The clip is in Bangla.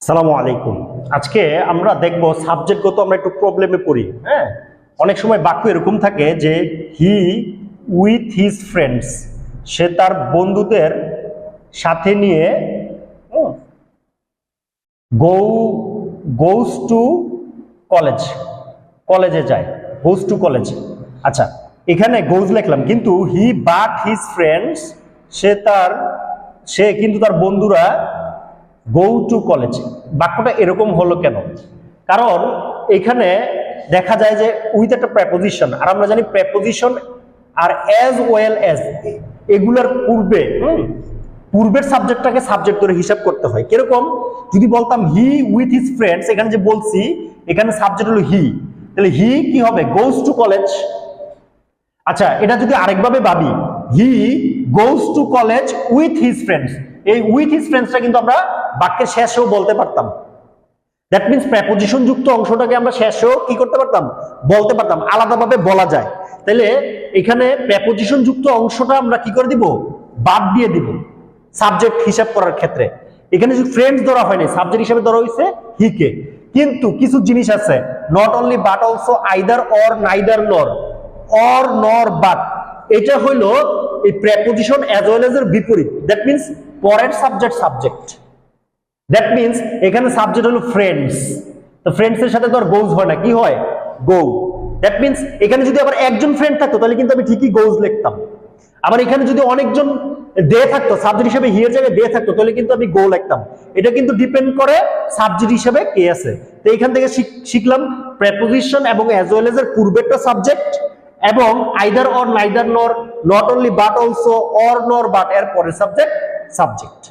আসসালামু আলাইকুম। আজকে আমরা দেখব সাবজেক্টগত আমরা একটু প্রবলেমে পড়ি। হ্যাঁ, অনেক সময় বাক্য এরকম থাকে যে হি উইথ হিজ ফ্রেন্ডস, সে তার বন্ধুদের সাথে নিয়ে গোস টু কলেজ, কলেজে যায়, গোস টু কলেজ। আচ্ছা, এখানে গোজ লিখলাম কিন্তু হি বাট হিজ ফ্রেন্ডস, সে কিন্তু তার বন্ধুরা গো টু কলেজ। বাক্যটা এরকম হলো কেন? কারণ এখানে দেখা যায় যে উইথ একটা প্রেপোজিশন, আর আমরা জানি প্রেপোজিশন আর অ্যাজ ওয়েল অ্যাজ এগুলার পূর্বের সাবজেক্টটাকে সাবজেক্ট ধরে হিসাব করতে হয়। কিরকম? যদি বলতাম হি উইথ হিজ ফ্রেন্ডস, এখানে যে বলছি এখানে সাবজেক্ট হলো হি, তাহলে হি কি হবে? Goes to college. আচ্ছা, এটা যদি আরেকভাবে ভাবি, he goes to college with his friends, with his হিজ ফ্রেন্ডসটা কিন্তু আমরা বাক্যের শেষেও বলতে পারতাম। দ্যাট মিনস প্রেপোজিশন যুক্ত অংশটাকে আমরা শেষেও কি করতে পারতাম? বলতে পারতাম, আলাদাভাবে বলা যায়। তাহলে এখানে প্রেপোজিশন যুক্ত অংশটা আমরা কি করে দিব? বাদ দিয়ে দিব সাবজেক্ট হিসাব করার ক্ষেত্রে। এখানে যদি ফ্রেন্ডস ধরা হয়নি, সাবজেক্ট হিসেবে ধরা হয়েছে হিকে। কিন্তু কিছু জিনিস আছে, not only but also, either or, neither নর, অর নর বাট, এটা হইলো এই প্রেপোজিশন অ্যাজ ওয়েল এজ এর বিপরীত। দ্যাট মিনস পরের সাবজেক্ট। দ্যাট মিনস এখানে সাবজেক্ট হলো ফ্রেন্ডস, তো ফ্রেন্ডস এর সাথে তো আর গোজ হয় না, কি হয়? গো। দ্যাট মিনস এখানে যদি আবার একজন ফ্রেন্ড থাকতো তাহলে কিন্তু আমি ঠিকই গোজ লিখতাম। আবার এখানে যদি অনেকজন দে থাকতো, সাবজেক্ট হিসেবে হি এর জায়গায় দে থাকতো, তাহলে কিন্তু আমি গো লিখতাম। এটা কিন্তু ডিপেন্ড করে সাবজেক্ট হিসেবে কে আছে। তো এখান থেকে শিখলাম প্রেপোজিশন এবং অ্যাজ ওয়েল এজ এর পূর্বেরটা সাবজেক্ট, এবং আইদার অর, নাইদার নর, not only but also, or নর বাট এর পরের সাবজেক্ট।